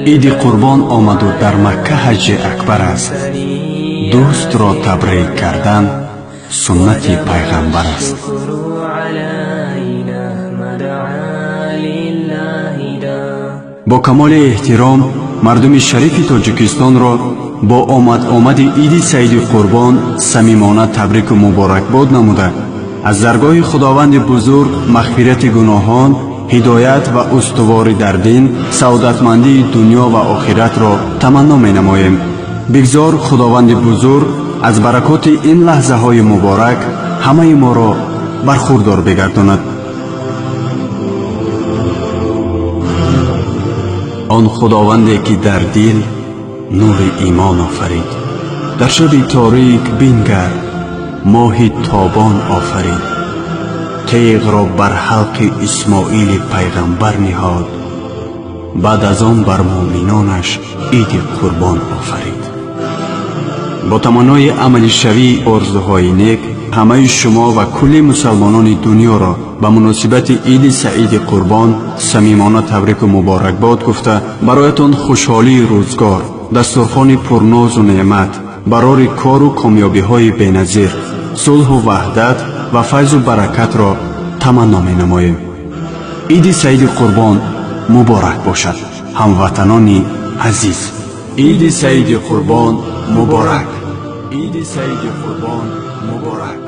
عیدی قربان آمد و در مکه حج اکبر است. دوست را تبریک کردن سنت پیغمبر است. با کمال احترام مردم شریف تاجیکستان را با آمد عید سعید قربان صمیمانه تبریک و مبارکباد نموده از درگاه خداوند بزرگ مغفرت گناهان، هدایت و استواری در دین، سعادتمندی دنیا و آخرت را تمنا می نماییم. بگذار خداوند بزرگ از برکات این لحظه های مبارک همه ما را برخوردار بگرداند. آن خداوندی که در دل نور ایمان آفرید، در شب تاریک بنگر ماه تابان آفرید. تیغ را بر حلق اسماعیل پیغمبر نهاد، بعد از آن بر مومنانش عید قربان آفرید. با تمنای عمل شوی آرزوهای نیک همه شما و کل مسلمانان دنیا را به مناسبت عید سعید قربان صمیمانه تبریک و مبارکباد گفته برایتان خوشحالی روزگار، دسترخوان پرناز و نعمت، برای کار و کامیابی های بی‌نظیر، صلح و وحدت و فیض و برکت را تمنا می نماییم. عید سعید قربان مبارک باشد هموطنان عزیز. عید سعید قربان مبارک. عید سعید قربان مبارک.